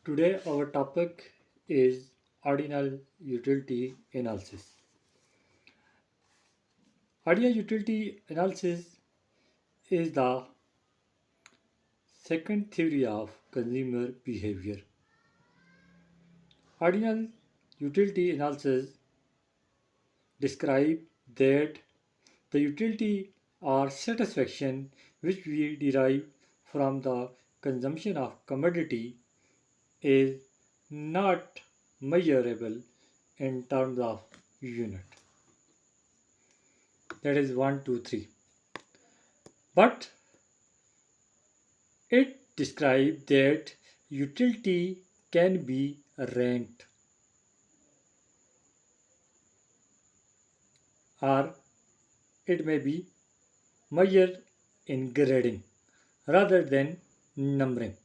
Today our topic is Ordinal Utility Analysis. Ordinal Utility Analysis is the second theory of consumer behavior. Ordinal Utility Analysis describes that the utility or satisfaction which we derive from the consumption of commodity is not measurable in terms of unit. That is 1, 2, 3. But it describes that utility can be ranked or it may be measured in grading rather than numbering.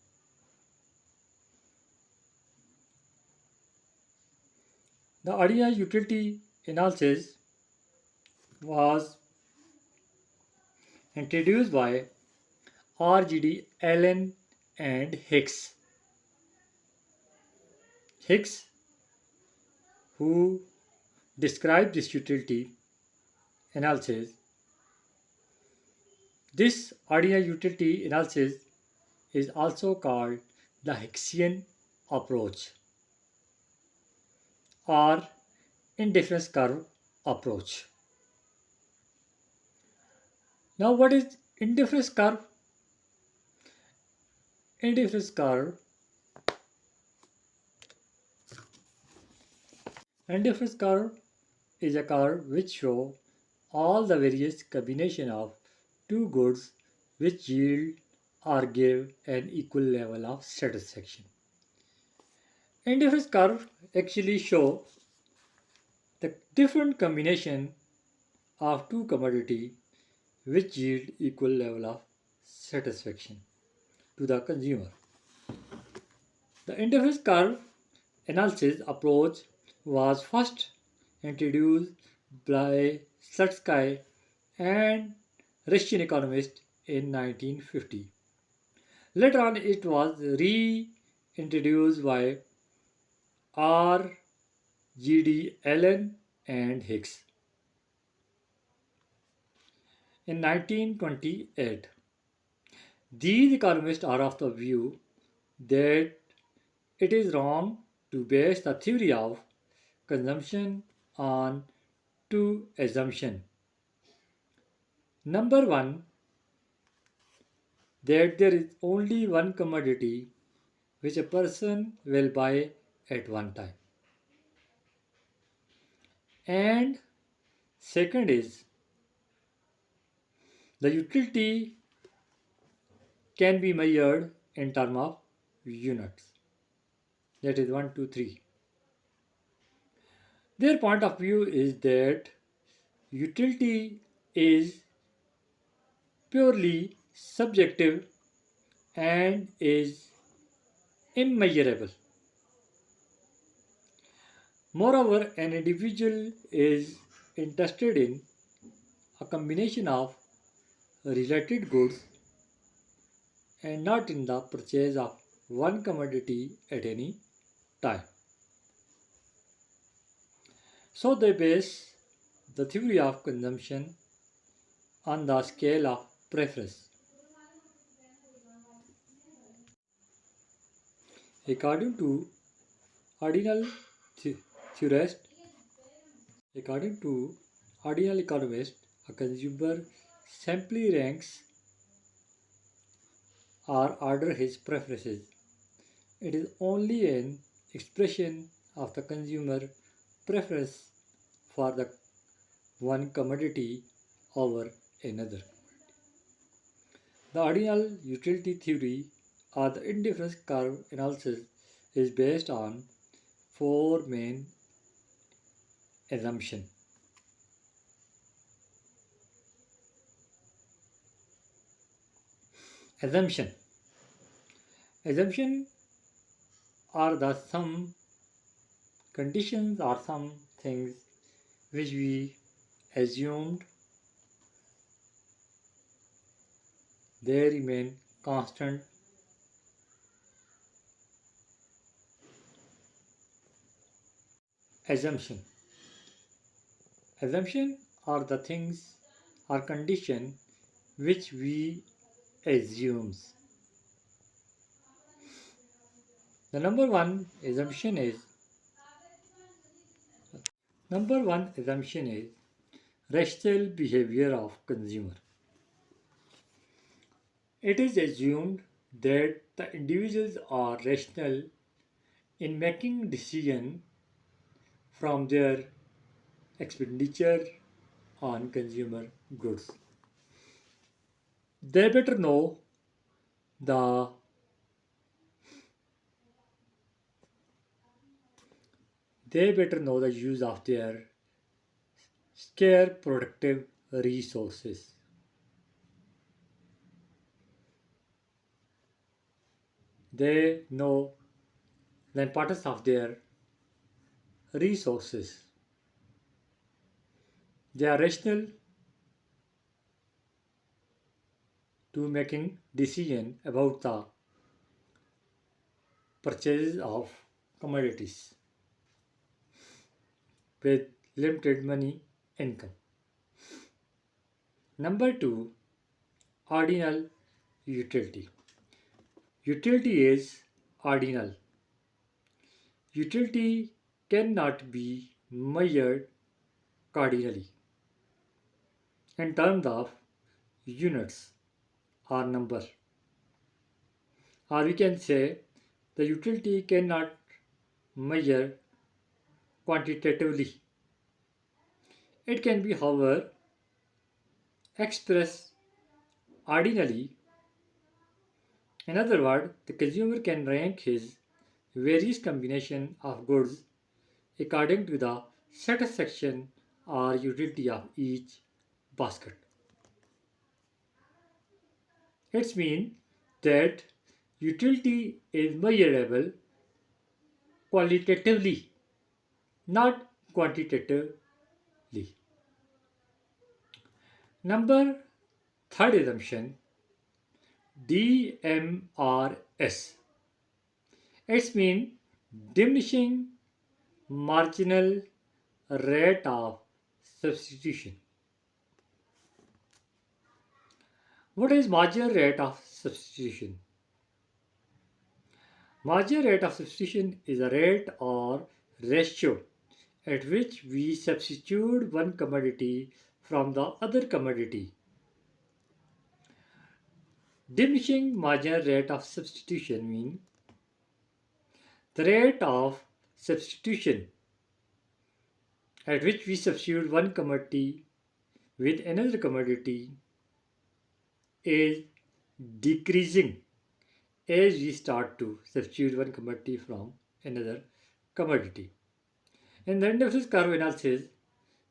The ordinal utility analysis was introduced by R.G.D. Allen and Hicks. Hicks, who described this utility analysis, this ordinal utility analysis is also called the Hicksian approach or indifference curve approach. Now, what is indifference curve? Indifference curve is a curve which shows all the various combination of two goods which yield or give an equal level of satisfaction. Indifference curve actually show the different combination of two commodity which yield equal level of satisfaction to the consumer. The indifference curve analysis approach was first introduced by Slutsky and Russian economists in 1950. Later on, it was reintroduced by R.G.D. Allen and Hicks in 1928. These economists are of the view that it is wrong to base the theory of consumption on two assumptions. Number one, that there is only one commodity which a person will buy at one time. And second is the utility can be measured in terms of units. That is 1, 2, 3. Their point of view is that utility is purely subjective and is immeasurable. Moreover, an individual is interested in a combination of related goods and not in the purchase of one commodity at any time. So they base the theory of consumption on the scale of preference. According to ordinal theorist, according to ordinal economist, a consumer simply ranks or order his preferences. It is only an expression of the consumer preference for the one commodity over another. The ordinal utility theory or the indifference curve analysis is based on four main assumptions. Assumption are the some conditions or some things which we assumed they remain constant Assumption. Assumption are the things or condition which we assumes. The number one assumption is rational behavior of consumer. It is assumed that the individuals are rational in making decision from their expenditure on consumer goods. They better know the use of their scarce productive resources. They know the importance of their resources. They are rational to making decision about the purchases of commodities with limited money income. Number two, ordinal utility. Utility is ordinal. Utility cannot be measured cardinally in terms of units or number. Or we can say the utility cannot measure quantitatively. It can be, however, expressed ordinally. In other words, the consumer can rank his various combination of goods according to the satisfaction or utility of each basket. It means that utility is measurable qualitatively, not quantitatively. Number third assumption, DMRS. It means diminishing marginal rate of substitution. What is marginal rate of substitution? Marginal rate of substitution is a rate or ratio at which we substitute one commodity from the other commodity. Diminishing marginal rate of substitution means the rate of substitution at which we substitute one commodity with another commodity is decreasing as we start to substitute one commodity from another commodity. In the indifference curve analysis,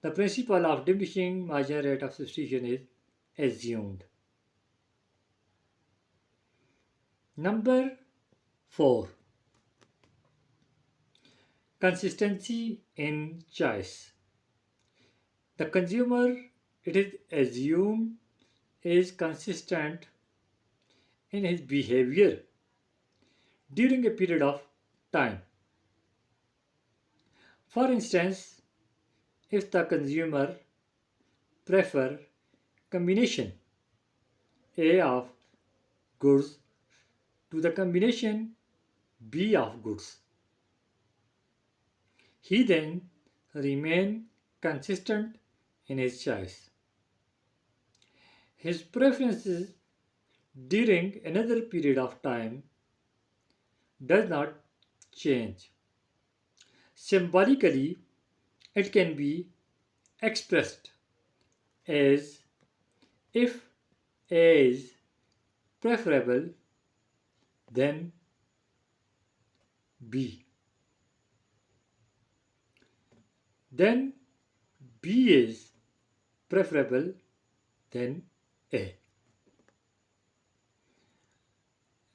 the principle of diminishing marginal rate of substitution is assumed. Number 4. Consistency in choice. The consumer, it is assumed, is consistent in his behavior during a period of time. For instance, if the consumer prefer combination A of goods to the combination B of goods, he then remain consistent in his choice. His preferences during another period of time does not change. Symbolically, it can be expressed as if A is preferable than B, then B is preferable than A.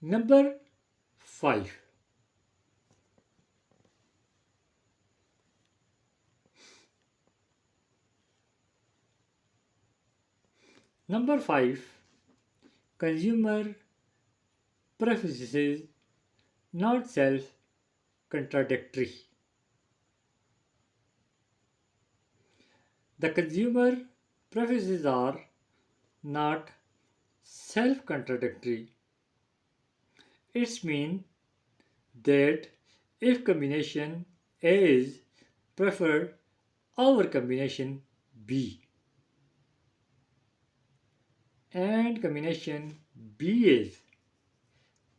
Number 5. Number 5. Consumer preferences not self-contradictory. The consumer preferences are not self-contradictory. It means that if combination A is preferred over combination B and combination B is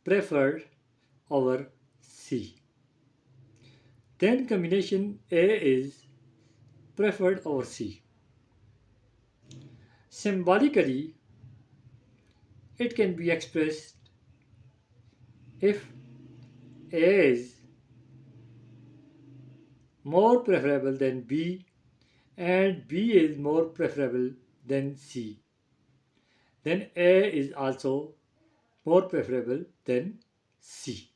preferred over C, then combination A is preferred over C. Symbolically, it can be expressed if A is more preferable than B and B is more preferable than C, then A is also more preferable than C.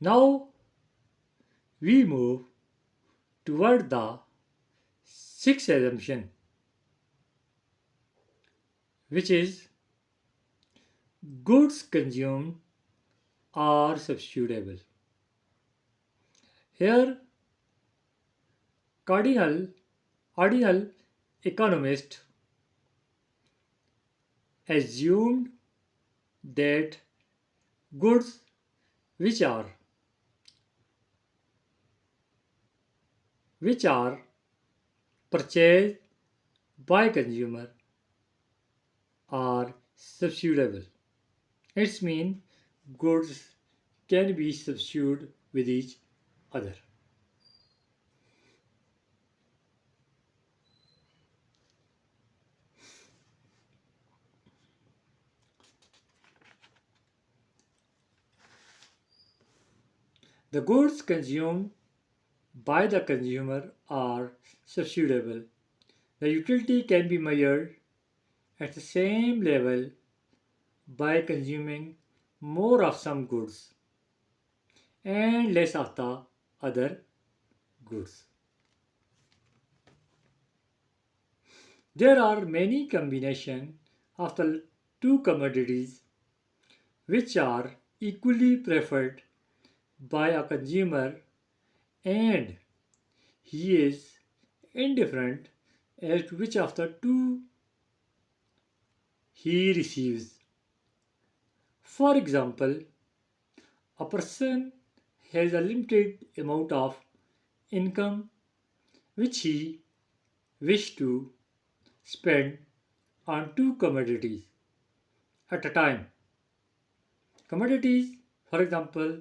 Now we move toward the sixth assumption, which is goods consumed are substitutable. Here, ordinal economists assumed that goods which are purchased by consumer are substitutable. It means goods can be substituted with each other. The goods consumed by the consumer are substitutable. The utility can be measured at the same level by consuming more of some goods and less of the other goods. There are many combinations of the two commodities which are equally preferred by a consumer and he is indifferent as to which of the two he receives. For example, a person has a limited amount of income which he wishes to spend on two commodities at a time. Commodities, for example,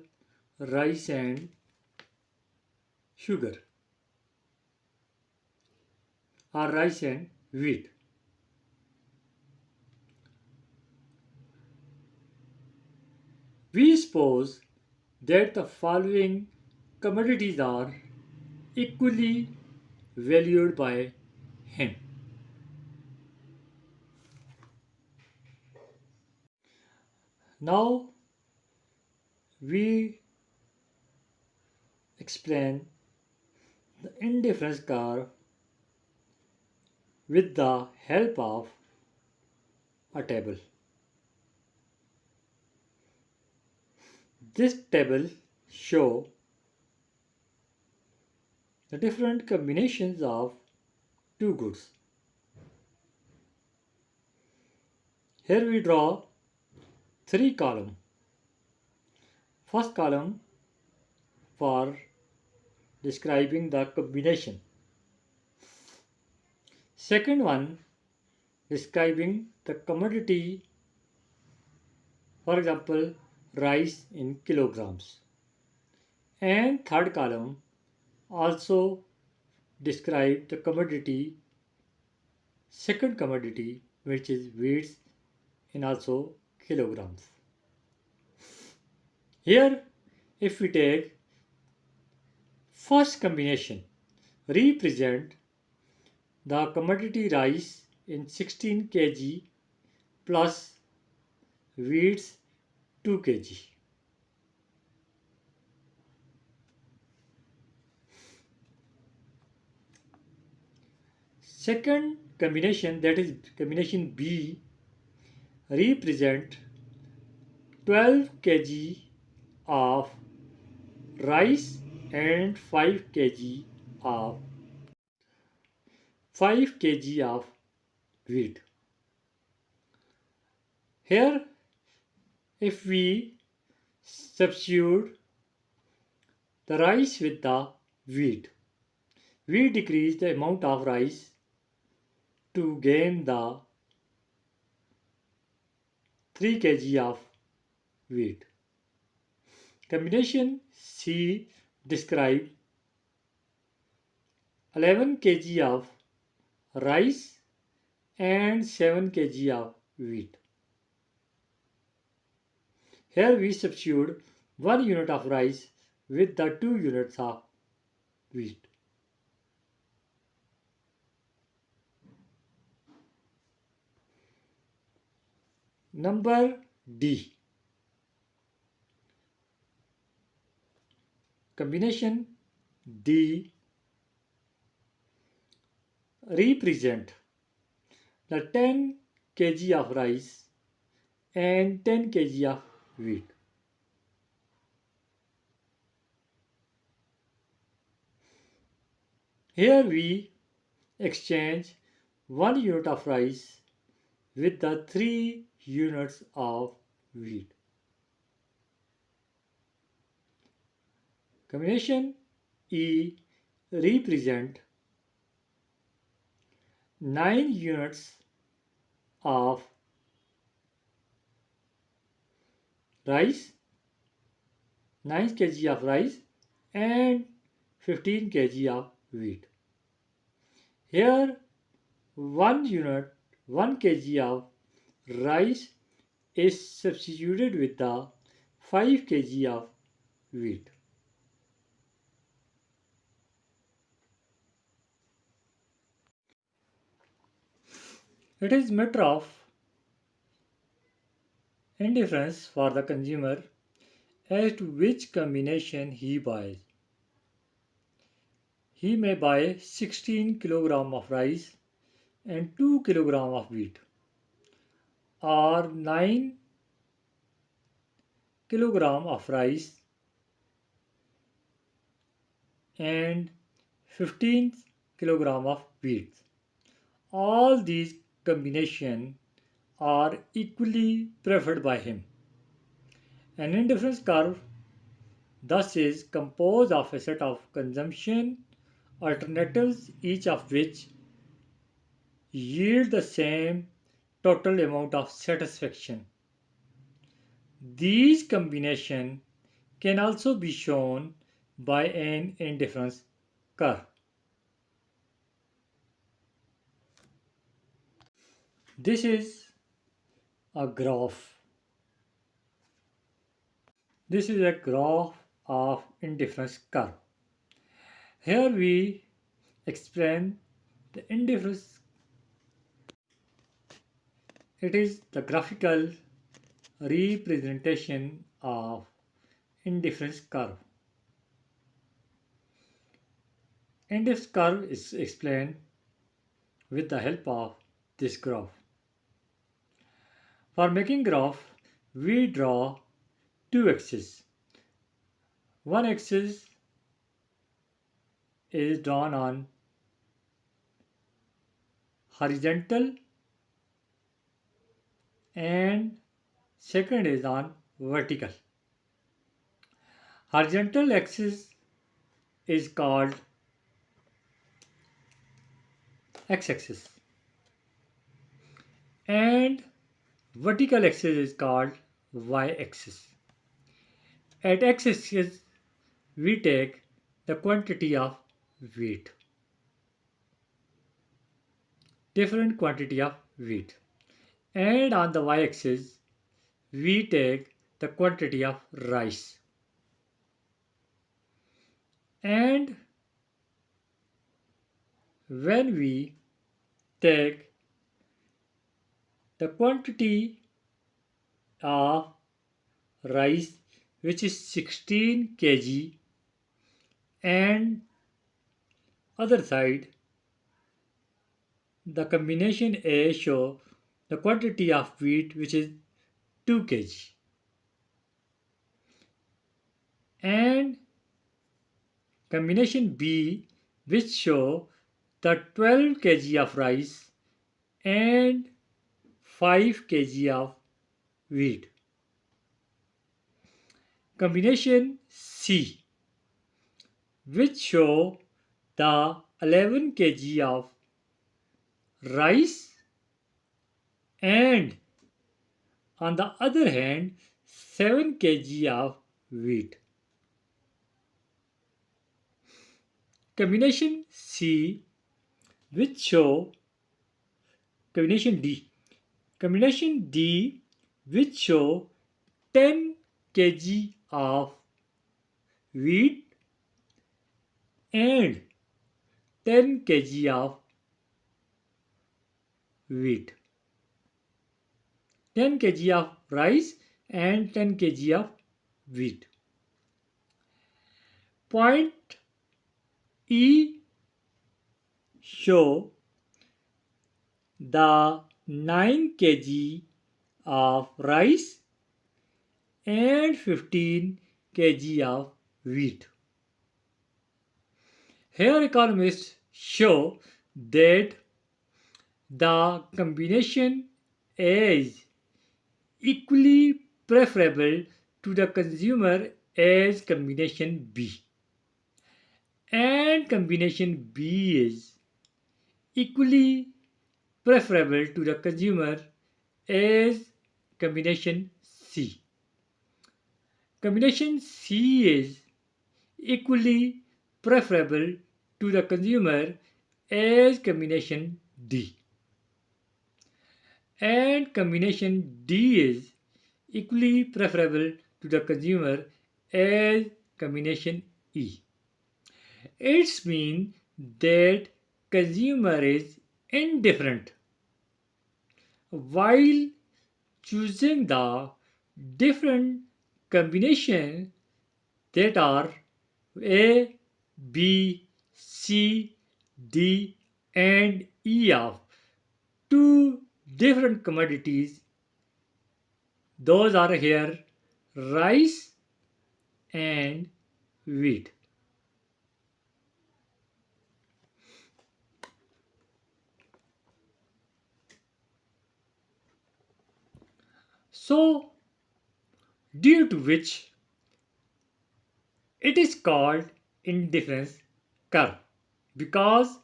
rice and sugar, or rice and wheat. We suppose that the following commodities are equally valued by him. Now we explain the indifference curve with the help of a table. This table shows the different combinations of two goods. Here we draw three columns. First column for describing the combination. Second one describing the commodity, for example, rice in kilograms. And third column also describe the commodity, second commodity, which is wheat in also kilograms. Here, if we take first combination, represent the commodity rice in 16 kg plus wheat 2 kg. Second combination, that is combination B, represent 12 kg of rice and 5 kg of wheat. Here, if we substitute the rice with the wheat, we decrease the amount of rice to gain the 3 kg of wheat. Combination C describe 11 kg of rice and 7 kg of wheat. Here we substitute 1 unit of rice with the 2 units of wheat. Number D. Combination D represent the 10 kg of rice and 10 kg of wheat. Here we exchange 1 unit of rice with the 3 units of wheat. Combination E represent 9 units of rice, 9 kg of rice and 15 kg of wheat. Here 1 kg of rice is substituted with the 5 kg of wheat. It is matter of indifference for the consumer as to which combination he buys. He may buy 16 kg of rice and 2 kg of wheat, or 9 kg of rice and 15 kg of wheat. All these combinations are equally preferred by him. An indifference curve thus is composed of a set of consumption alternatives, each of which yield the same total amount of satisfaction. These combinations can also be shown by an indifference curve. This is a graph. This is a graph of indifference curve. Here we explain the indifference. It is the graphical representation of indifference curve. Indifference curve is explained with the help of this graph. For making graph, we draw two axes. One axis is drawn on horizontal and second is on vertical. Horizontal axis is called x-axis and vertical axis is called y-axis. At x-axis we take the quantity of wheat, different quantity of wheat, and on the y-axis we take the quantity of rice. And when we take the quantity of rice, which is 16 kg, and other side the combination A show the quantity of wheat, which is 2 kg, and Combination B, which show the 12 kg of rice and 5 kg of wheat. Combination C, which show the 11 kg of rice and on the other hand 7 kg of wheat. Combination C, which show combination D. Combination D, which show 10 kg of wheat and 10 kg of wheat. 10 kg of rice and 10 kg of wheat. Point E show the 9 kg of rice and 15 kg of wheat. Here economists show that the combination is equally preferable to the consumer as combination B, and combination B is equally preferable to the consumer as combination C. Combination C is equally preferable to the consumer as combination D, and combination D is equally preferable to the consumer as combination E. It means that consumer is indifferent while choosing the different combinations that are A, B, C, D and E of two different commodities. Those are here rice and wheat. So, due to which it is called indifference curve, because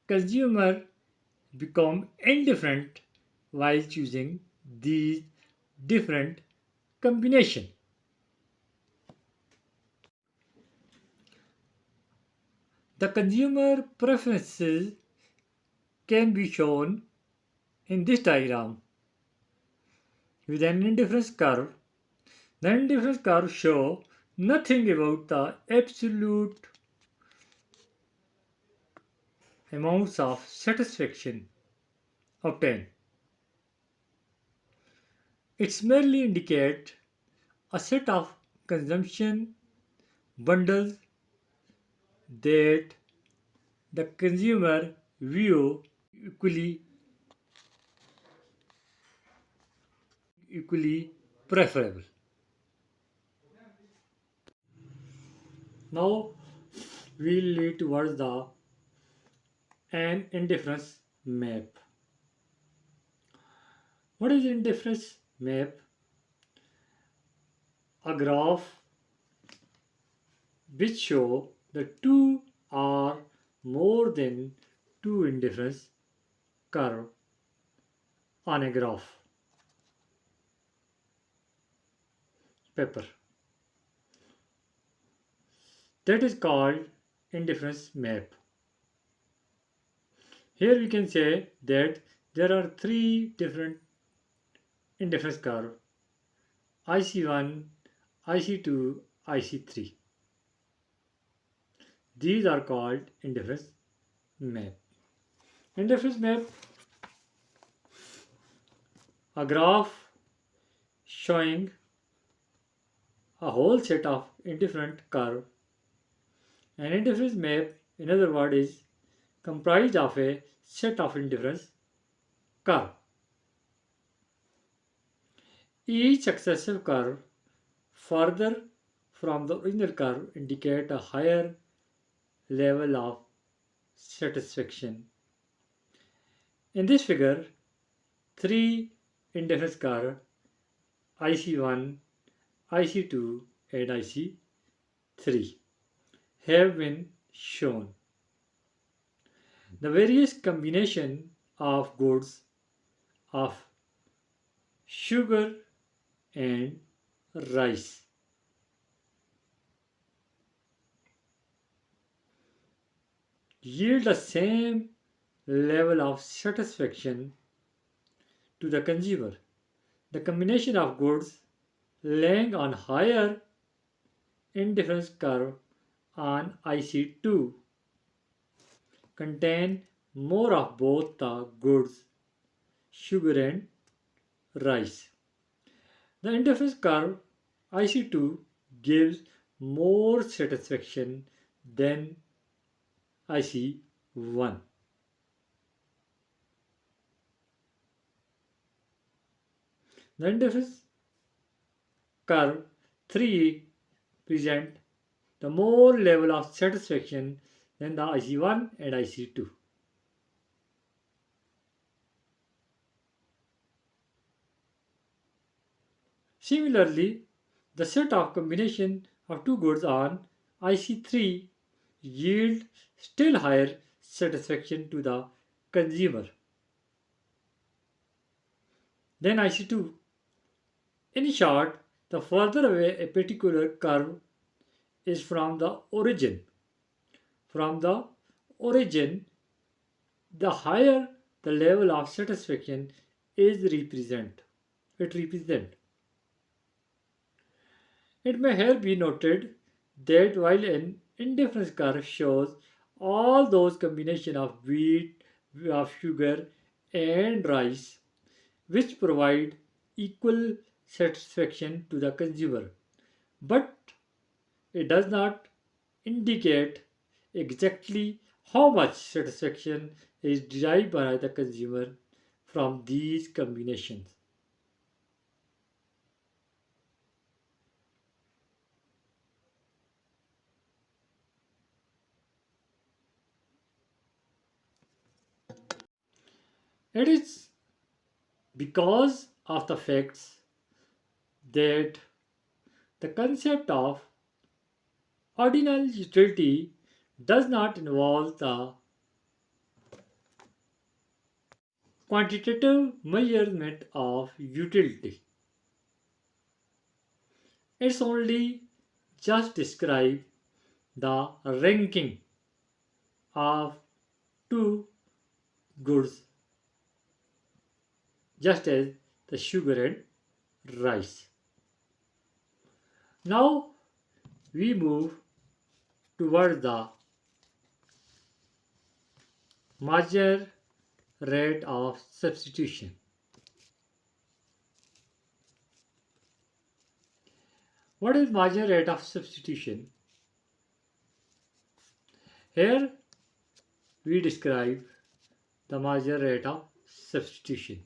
consumer become indifferent while choosing these different combination. The consumer preferences can be shown in this diagram with an indifference curve. The indifference curve shows nothing about the absolute amounts of satisfaction obtained. It merely indicates a set of consumption bundles that the consumer view equally preferable. Now we'll lead towards the an indifference map. What is indifference map? A graph which show the two or more than two indifference curve on a graph paper. That is called indifference map. Here we can say that there are three different indifference curve: IC1, IC2, IC3. These are called indifference map. Indifference map, a graph showing a whole set of indifferent curve. An indifference map, in other words, is comprised of a set of indifference curve. Each successive curve further from the original curve indicate a higher level of satisfaction. In this figure, three indifference curves IC1, IC2 and IC3 have been shown. The various combination of goods of sugar and rice yield the same level of satisfaction to the consumer. The combination of goods laying on higher indifference curve on IC2 contain more of both the goods, sugar and rice. The indifference curve IC2 gives more satisfaction than IC1. The indifference curve 3 present the more level of satisfaction than the IC1 and IC2. Similarly, the set of combination of two goods on IC3 yield still higher satisfaction to the consumer than IC2. In short, the further away a particular curve is from the origin, the higher the level of satisfaction it represent. It may here be noted that while an indifference curve shows all those combination of wheat, of sugar and rice which provide equal satisfaction to the consumer, but it does not indicate exactly how much satisfaction is derived by the consumer from these combinations. It is because of the facts that the concept of ordinal utility does not involve the quantitative measurement of utility. It's only just describe the ranking of two goods, just as the sugar and rice. Now we move toward the marginal rate of substitution. What is marginal rate of substitution? Here we describe the marginal rate of substitution.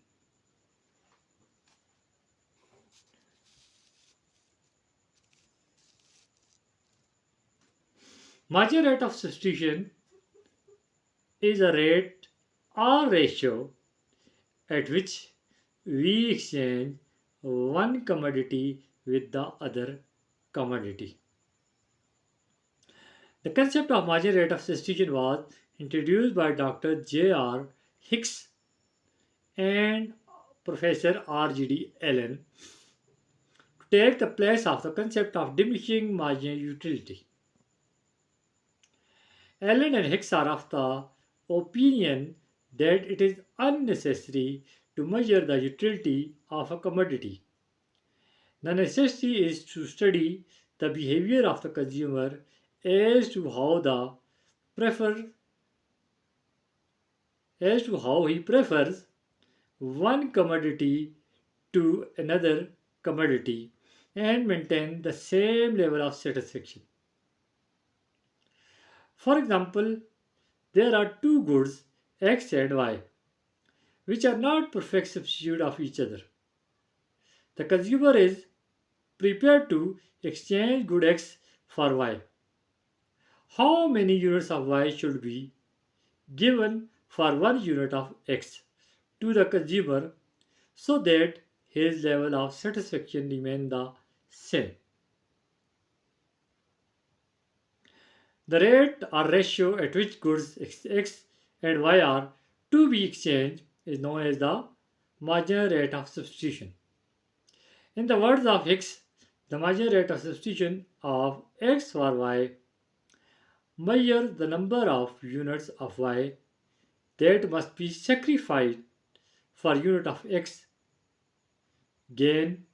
Marginal rate of substitution is a rate or ratio at which we exchange one commodity with the other commodity. The concept of marginal rate of substitution was introduced by Dr. J.R. Hicks and Professor R.G.D. Allen to take the place of the concept of diminishing marginal utility. Allen and Hicks are of the opinion that it is unnecessary to measure the utility of a commodity. The necessity is to study the behavior of the consumer as to how he prefers one commodity to another commodity and maintain the same level of satisfaction. For example, there are two goods X and Y which are not perfect substitute of each other. The consumer is prepared to exchange good X for Y. How many units of y should be given for 1 unit of x to the consumer so that his level of satisfaction remain the same? The rate or ratio at which goods X and Y are to be exchanged is known as the marginal rate of substitution. In the words of Hicks, the marginal rate of substitution of X for Y measures the number of units of Y that must be sacrificed for unit of X gain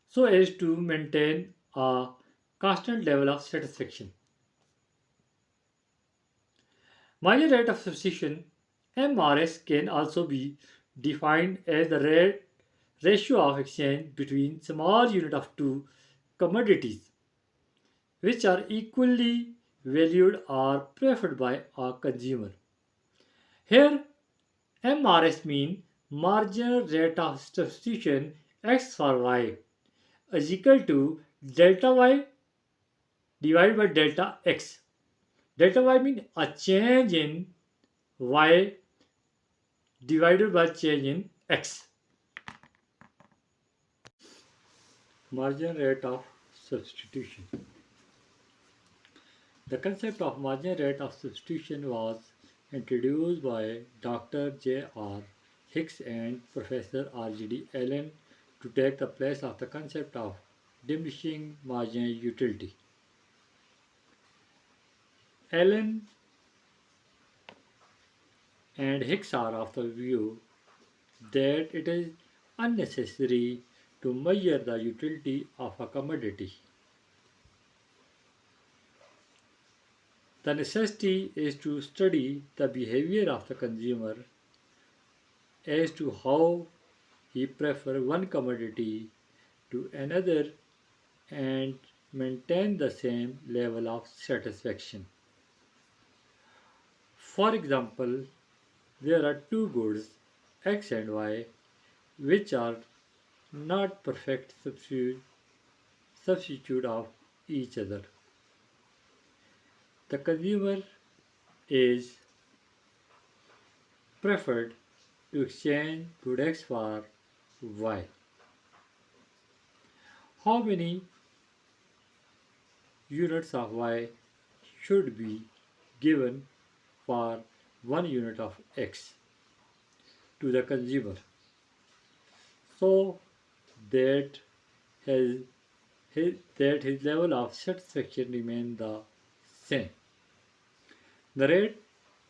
so as to maintain a constant level of satisfaction. Marginal rate of substitution (MRS) can also be defined as the ratio of exchange between small unit of two commodities which are equally valued or preferred by a consumer. Here, MRS means marginal rate of substitution X for Y is equal to delta Y divided by delta X. Delta Y means a change in Y divided by change in X. Marginal rate of substitution. The concept of marginal rate of substitution was introduced by Dr. J.R. Hicks and Professor R.G.D. Allen to take the place of the concept of diminishing marginal utility. Allen and Hicks are of the view that it is unnecessary to measure the utility of a commodity. The necessity is to study the behavior of the consumer as to how he prefers one commodity to another and maintain the same level of satisfaction. For example, there are two goods X and Y which are not perfect substitute of each other. The consumer is preferred to exchange good X for Y. How many units of Y should be given for 1 unit of X to the consumer so that his level of satisfaction remains the same. The rate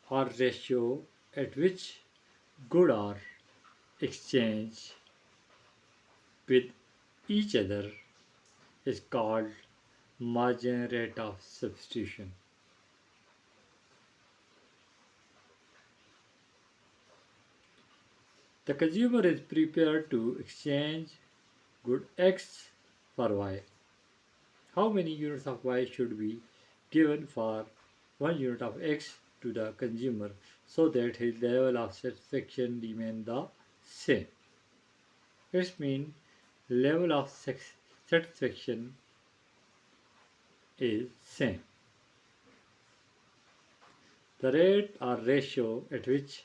or ratio at which goods are exchanged with each other is called marginal rate of substitution. The consumer is prepared to exchange good X for Y. How many units of Y should be given for 1 unit of X to the consumer so that his level of satisfaction remains the same? It means level of satisfaction is same. The rate or ratio at which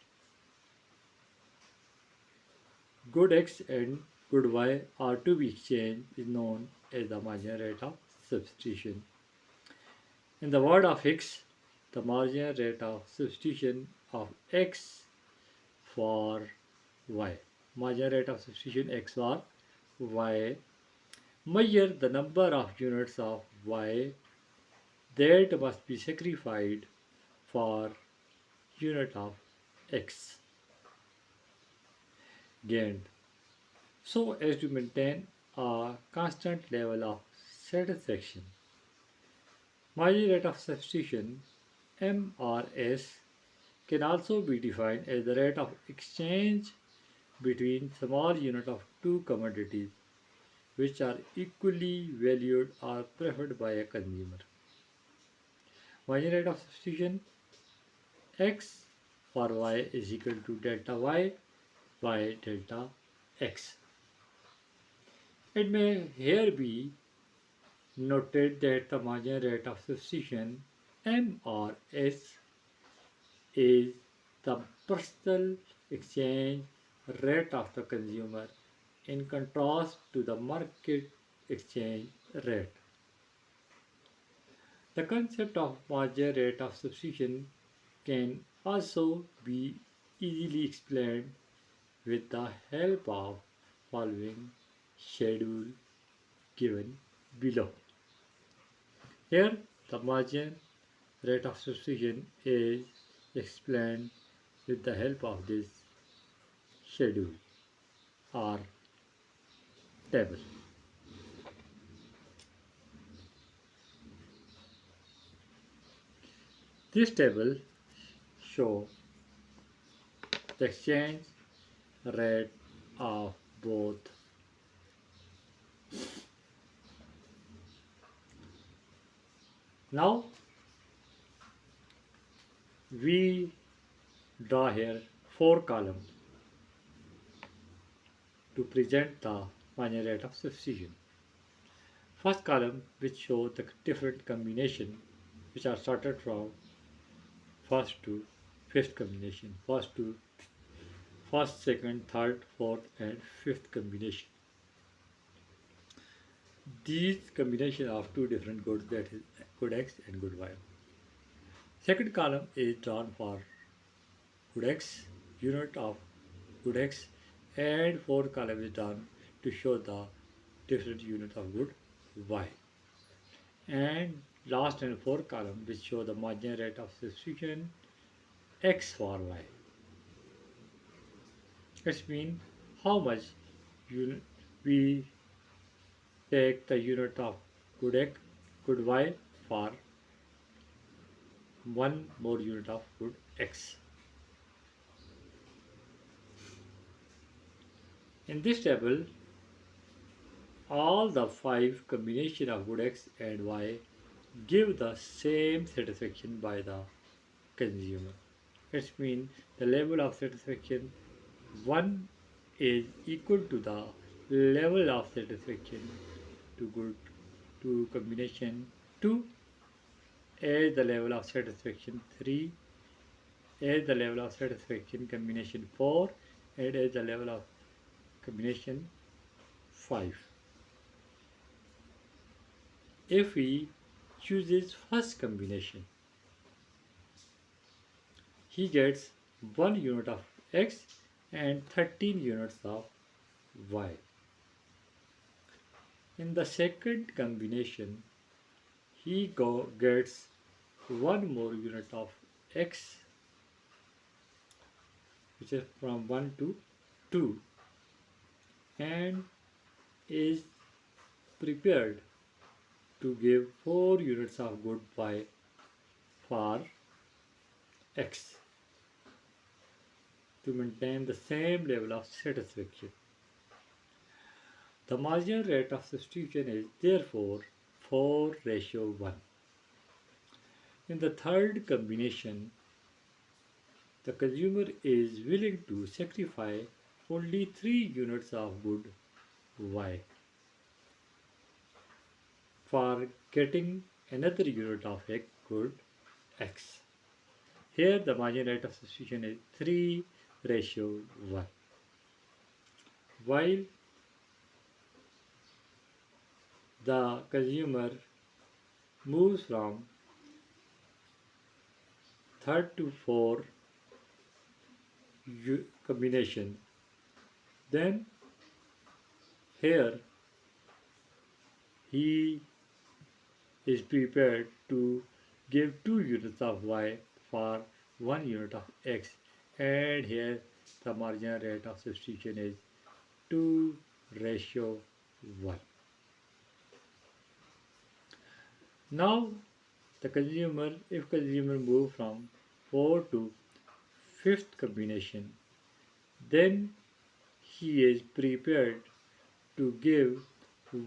good X and good Y are to be exchanged is known as the marginal rate of substitution. In the word of Hicks, the marginal rate of substitution of X for Y. Marginal rate of substitution X for Y measure the number of units of Y that must be sacrificed for unit of X gained so as to maintain a constant level of satisfaction. Marginal rate of substitution (MRS) can also be defined as the rate of exchange between small units of two commodities which are equally valued or preferred by a consumer. Marginal rate of substitution X for Y is equal to delta Y by delta X. It may here be noted that the marginal rate of substitution MRS is the personal exchange rate of the consumer in contrast to the market exchange rate. The concept of margin rate of substitution can also be easily explained with the help of following schedule given below. Here the margin rate of substitution is explained with the help of this schedule or table. This table shows the exchange rate of both now we draw here 4 columns to present the margin rate of substitution. First column which shows the different combination which are started from first to fifth combination, first, second, third, fourth and fifth combination. These combination of two different goods, that is good X and good Y. Second column is drawn for good X, unit of good X, and fourth column is drawn to show the different unit of good Y. And last and fourth column which show the margin rate of substitution X for Y. It means how much we take the unit of good X, good Y for one more unit of good X. In this table, all the 5 combination of good X and Y give the same satisfaction by the consumer. It means the level of satisfaction 1 is equal to the level of satisfaction to combination 2, as the level of satisfaction 3, as the level of satisfaction combination 4, and as the level of combination 5. If we chooses first combination, he gets 1 unit of X and 13 units of Y. In the second combination, he gets 1 more unit of X, which is from 1 to 2, and is prepared to give 4 units of good Y for X to maintain the same level of satisfaction. The margin rate of substitution is therefore 4:1. In the third combination, the consumer is willing to sacrifice only 3 units of good Y for getting another unit of a good X. Here the margin rate of substitution is 3:1. While the consumer moves from third to fourth combination, then here he is prepared to give 2 units of Y for 1 unit of X, and here the margin rate of substitution is 2:1. Now if consumer move from 4 to 5th combination, then he is prepared to give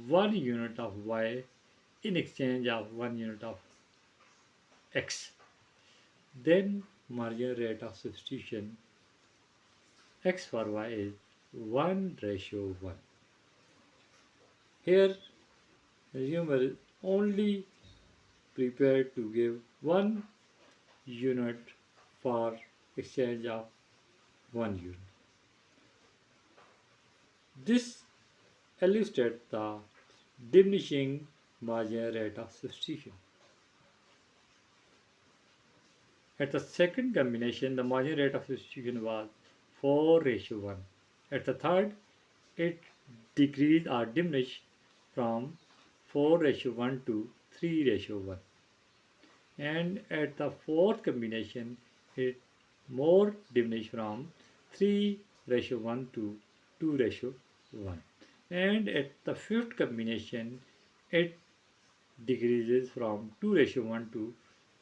1 unit of Y in exchange of 1 unit of X. Then margin rate of substitution X for Y is 1:1. Here consumer is only prepared to give 1 unit for exchange of 1 unit. This illustrates the diminishing marginal rate of substitution. At the second combination, the marginal rate of substitution was 4:1. At the third, it decreased or diminished from 4:1 to 3:1. And at the fourth combination, it more diminished from 3:1 to 2:1. And at the fifth combination, it decreases from 2:1 to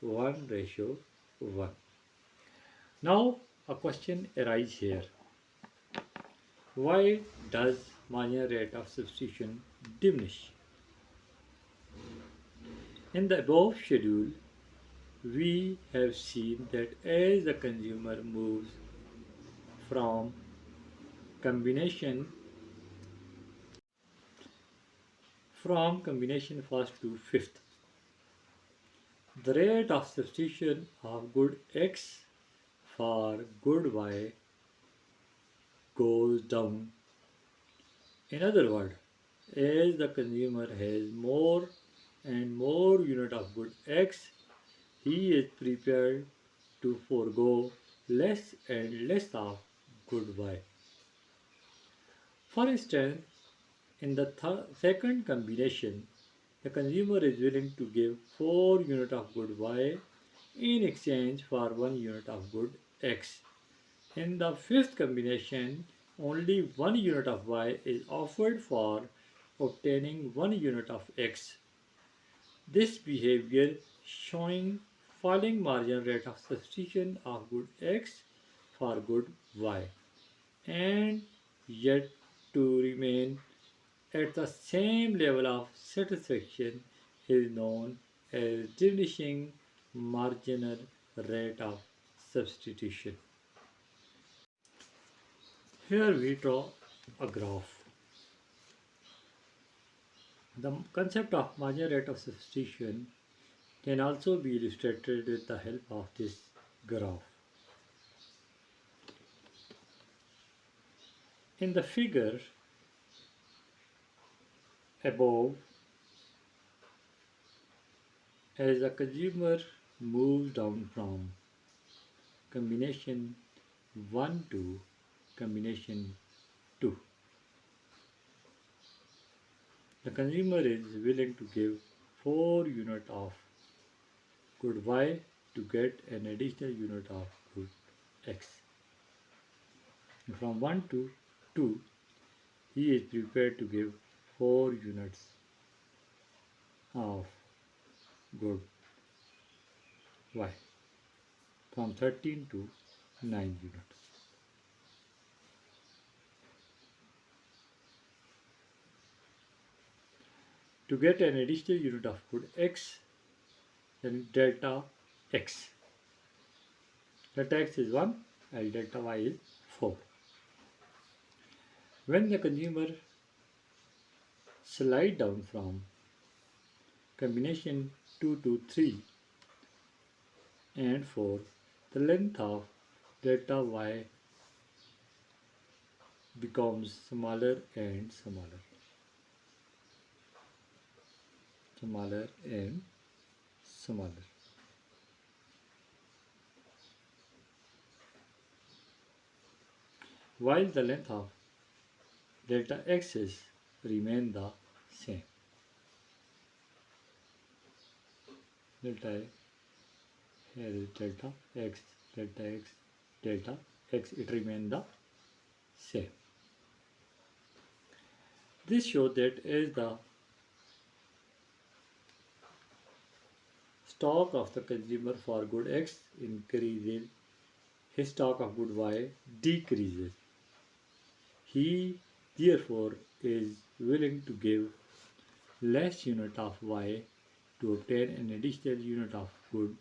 1:1. Now a question arises here. Why does marginal rate of substitution diminish? In the above schedule, we have seen that as the consumer moves from combination first to fifth, the rate of substitution of good X for good Y goes down. In other words, as the consumer has more and more unit of good X, he is prepared to forego less and less of good Y. For instance, in the second combination, the consumer is willing to give 4 units of good Y in exchange for 1 unit of good X. In the fifth combination, only 1 unit of Y is offered for obtaining 1 unit of X. This behavior showing falling marginal rate of substitution of good X for good Y, and yet to remain at the same level of satisfaction is known as diminishing marginal rate of substitution. Here we draw a graph. The concept of marginal rate of substitution can also be illustrated with the help of this graph. In the figure above, as the consumer moves down from combination 1 to combination 2, the consumer is willing to give 4 units of good Y to get an additional unit of good X. From 1 to 2, he is prepared to give 4 units of good Y. From 13 to 9 units. To get an additional unit of good X, then delta X. Delta X is 1 and delta Y is 4. When the consumer slide down from combination 2 to 3 and 4, the length of delta Y becomes smaller and smaller. Smaller and smaller. While the length of delta X's remain the same. Delta here is delta X, delta X, it remains the same. This shows that as the stock of the consumer for good X increases, his stock of good Y decreases. He therefore is willing to give less unit of Y to obtain an additional unit of good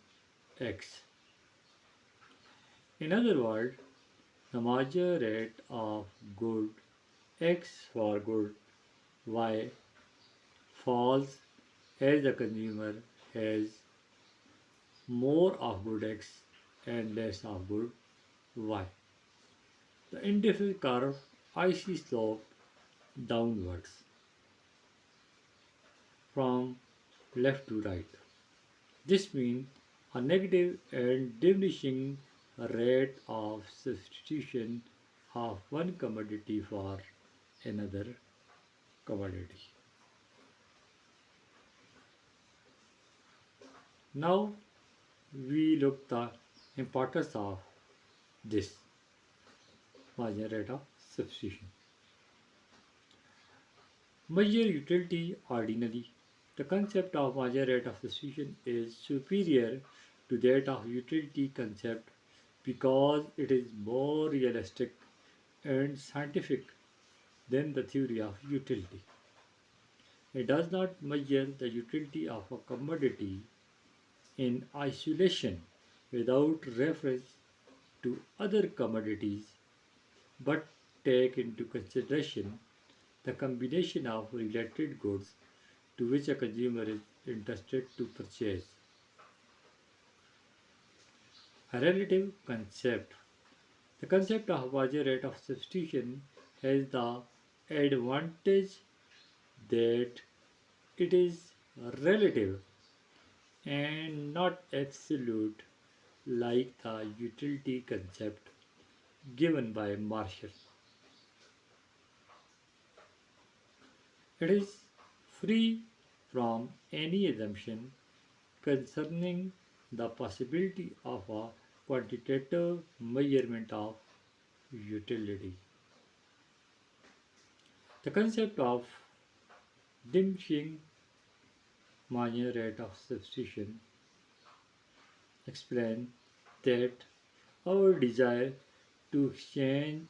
X. In other words, the marginal rate of good X for good Y falls as the consumer has more of good X and less of good Y. The indifference curve I see slope downwards from left to right. This means a negative and diminishing rate of substitution of one commodity for another commodity. Now we look the importance of this marginal rate of substitution. Measure utility ordinally. The concept of marginal rate of substitution is superior to that of utility concept because it is more realistic and scientific than the theory of utility. It does not measure the utility of a commodity in isolation without reference to other commodities but take into consideration the combination of related goods to which a consumer is interested to purchase. A relative concept. The concept of marginal rate of substitution has the advantage that it is relative and not absolute like the utility concept given by Marshall. It is free from any assumption concerning the possibility of a quantitative measurement of utility. The concept of diminishing marginal rate of substitution explains that our desire to exchange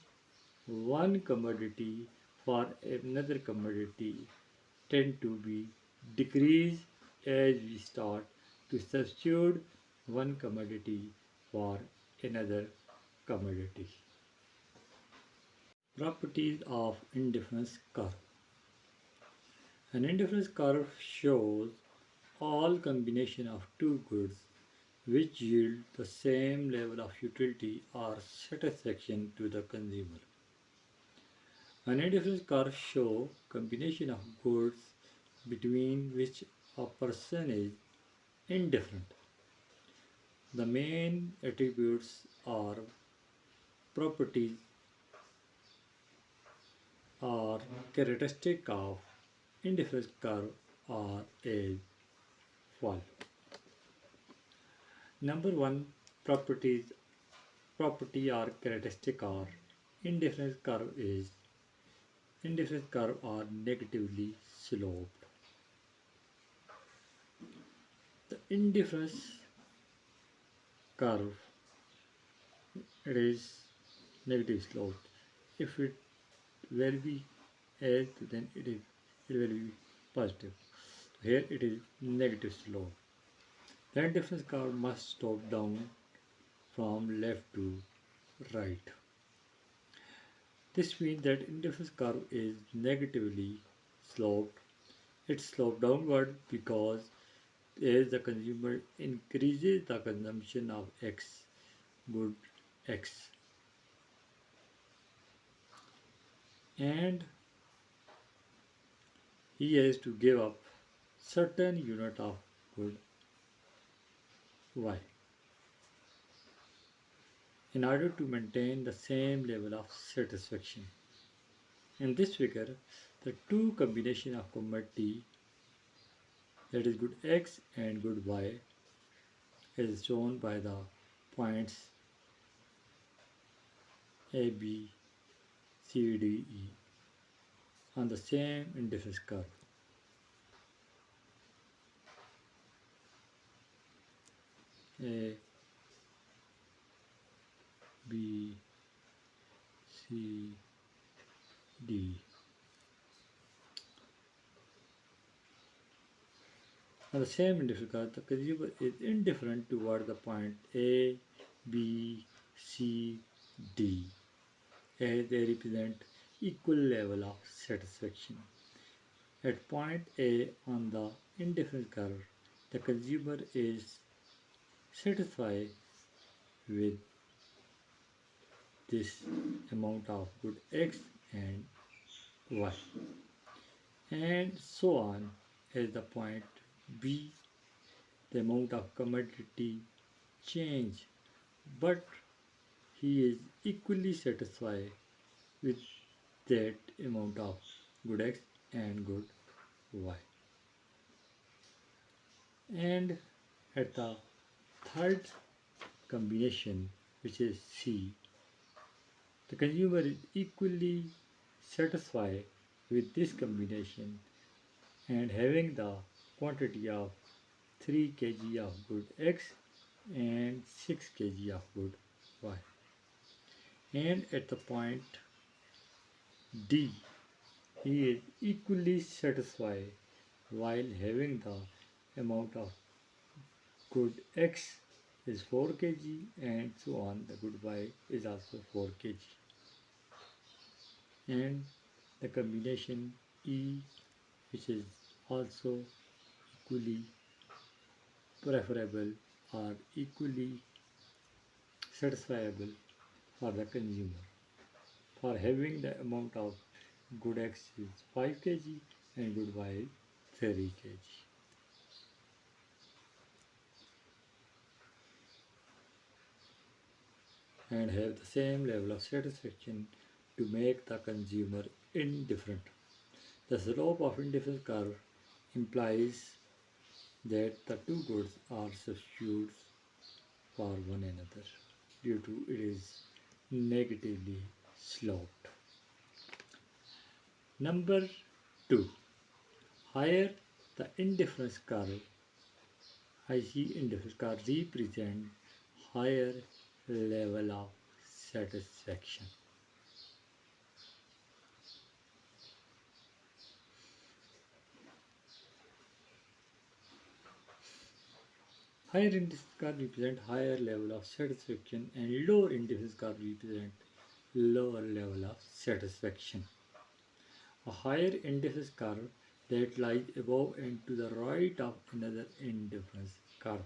one commodity for another commodity tend to be decreased as we start to substitute one commodity for another commodity. Properties of indifference curve. An indifference curve shows all combination of two goods which yield the same level of utility or satisfaction to the consumer. An indifference curve shows combination of goods between which a person is indifferent. The main attributes or properties or characteristic of indifference curve are as follows. Number one, property or characteristic or indifference curve are negatively sloped. The indifference curve, it is negative sloped. If it will be as, then it will be positive. Here it is negative slope. The indifference curve must slope down from left to right. This means that indifference curve is negatively sloped. It slopes downward because as the consumer increases the consumption of X, good X, and he has to give up certain unit of good Y in order to maintain the same level of satisfaction. In this figure, the two combination of commodity, that is good X and good Y, is shown by the points A, B, C, D, E on the same indifference curve. A, B, C, D. On the same indifference curve, the consumer is indifferent toward the point A, B, C, D, as they represent equal level of satisfaction. At point A on the indifference curve, the consumer is satisfy with this amount of good X and Y, and so on. At the point B, the amount of commodity change, but he is equally satisfied with that amount of good X and good Y. And at the third combination, which is C, the consumer is equally satisfied with this combination and having the quantity of 3 kg of good X and 6 kg of good Y. And at the point D, he is equally satisfied while having the amount of good X is 4 kg and so on, the good Y is also 4 kg. And the combination E, which is also equally preferable or equally satisfiable for the consumer, for having the amount of good X is 5 kg and good Y is 3 kg. And have the same level of satisfaction to make the consumer indifferent. The slope of indifference curve implies that the two goods are substitutes for one another due to it is negatively sloped. Number 2. Higher the indifference curve, IC indifference curve represent higher level of satisfaction. Higher indifference curve represent higher level of satisfaction and lower indifference curve represent lower level of satisfaction. A higher indifference curve that lies above and to the right of another indifference curve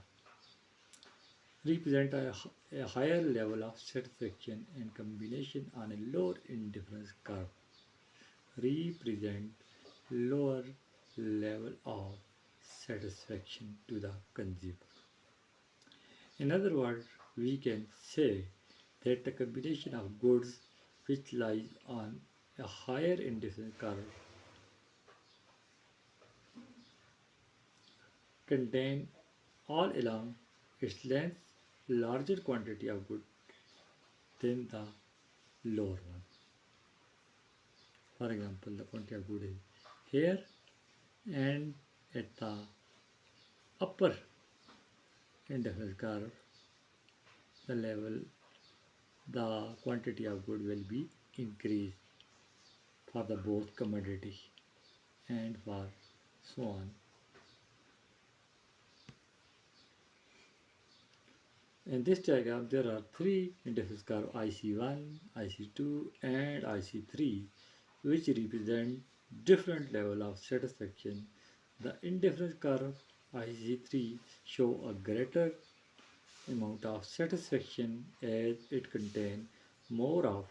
represent a higher level of satisfaction, and combination on a lower indifference curve represent lower level of satisfaction to the consumer. In other words, we can say that the combination of goods which lies on a higher indifference curve contain all along its length larger quantity of good than the lower one. For example, the quantity of good is here, and at the upper indifference curve, the quantity of good will be increased for the both commodity and for so on. In this diagram, there are three indifference curves IC1, IC2 and IC3 which represent different level of satisfaction. The indifference curve IC3 show a greater amount of satisfaction as it contains more of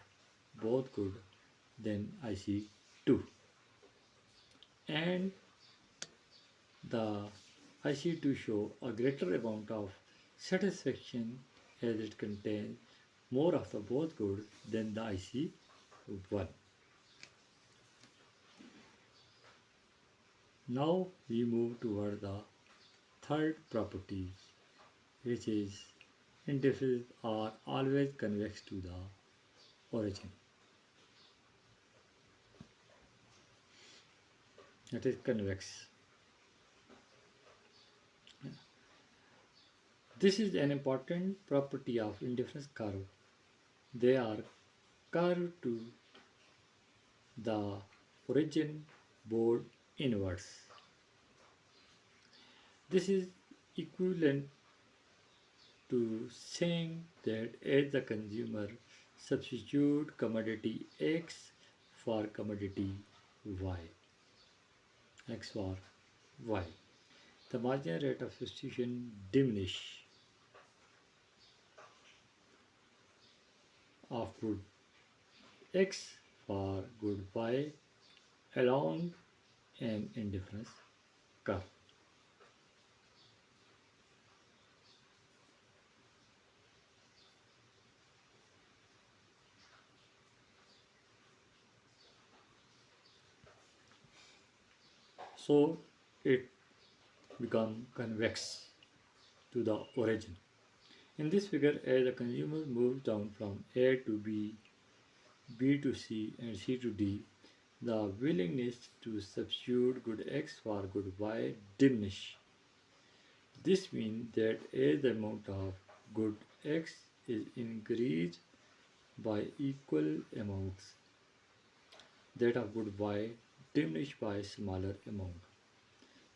both good than IC2, and the IC2 show a greater amount of satisfaction as it contains more of the both goods than the IC1. Now we move toward the third property, which is indices are always convex to the origin. That is convex. This is an important property of indifference curve. They are curved to the origin board inwards. This is equivalent to saying that as the consumer substitute commodity X for commodity Y, X for Y, the marginal rate of substitution diminish of good X for good Y along an indifference curve. So it becomes convex to the origin. In this figure, as the consumer moves down from A to B, B to C, and C to D, the willingness to substitute good X for good Y diminish. This means that as the amount of good X is increased by equal amounts, that of good Y diminish by smaller amount.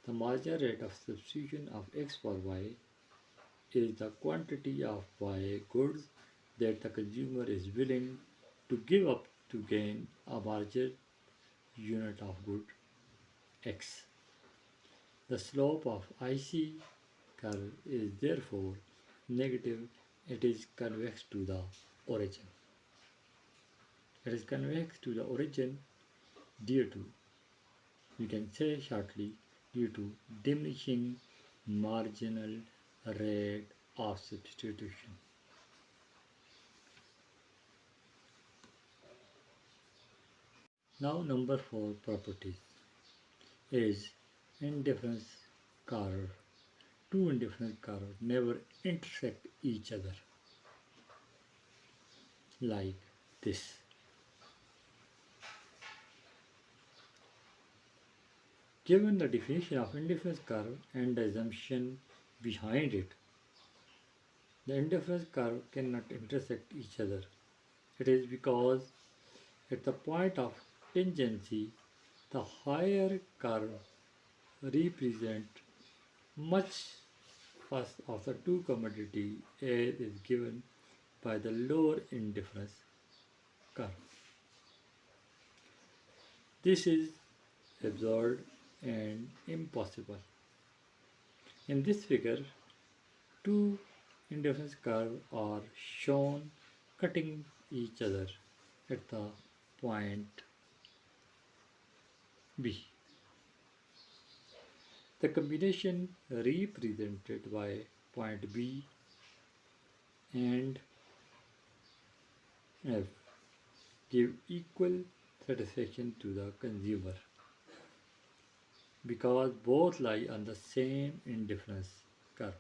The marginal rate of substitution of X for Y is the quantity of Y goods that the consumer is willing to give up to gain a larger unit of good X. The slope of IC curve is therefore negative. It is convex to the origin. It is convex to the origin due to, you can say shortly, due to diminishing marginal rate of substitution. Now number 4 properties is indifference curve. Two indifference curves never intersect each other like this. Given the definition of indifference curve and the assumption behind it, the indifference curve cannot intersect each other. It is because at the point of tangency, the higher curve represents much first of the two commodity as is given by the lower indifference curve. This is absurd and impossible. In this figure, two indifference curves are shown cutting each other at the point B. The combination represented by point B and F give equal satisfaction to the consumer because both lie on the same indifference curve.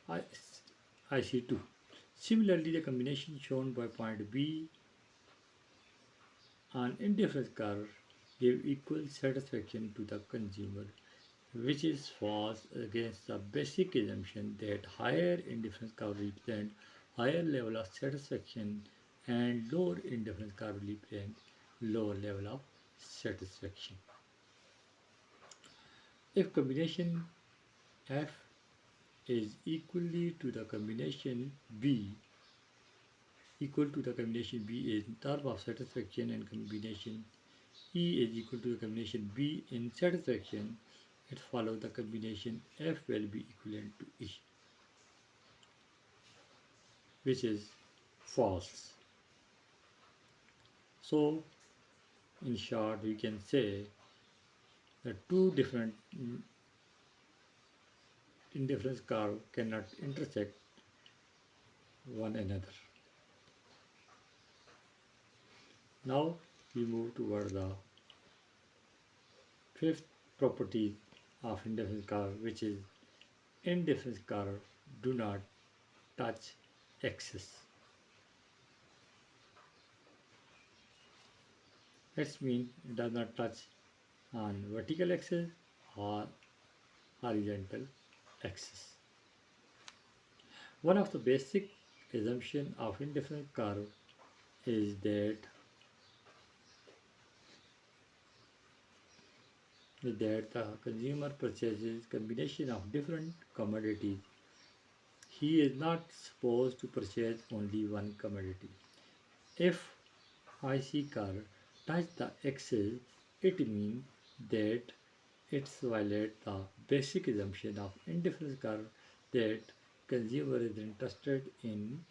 I see 2. Similarly, the combination shown by point B on indifference curve give equal satisfaction to the consumer, which is false against the basic assumption that higher indifference curve represent higher level of satisfaction and lower indifference curve represent lower level of satisfaction. If combination F is equal to the combination B in terms of satisfaction and combination E is equal to the combination B in satisfaction, it follows the combination F will be equivalent to E, which is false. So, in short, we can say that two different indifference curves cannot intersect one another. Now we move toward the fifth property of indifference curve, which is indifference curve do not touch axis. That means it does not touch on vertical axis or horizontal axis. One of the basic assumptions of indifference curve is that the consumer purchases combination of different commodities. He is not supposed to purchase only one commodity. If IC curve touch the axis, it means that it violates the basic assumption of indifference curve that consumer is interested in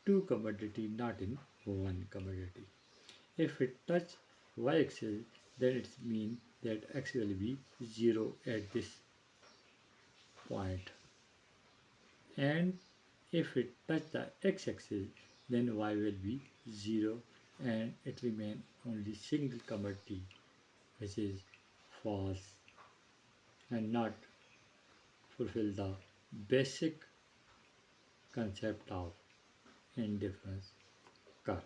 two commodity, not in one commodity. If it touch y-axis, then it means that x will be 0 at this point. And if it touch the x-axis, then y will be 0 and it remain only single commodity, which is false and not fulfill the basic concept of indifference curve.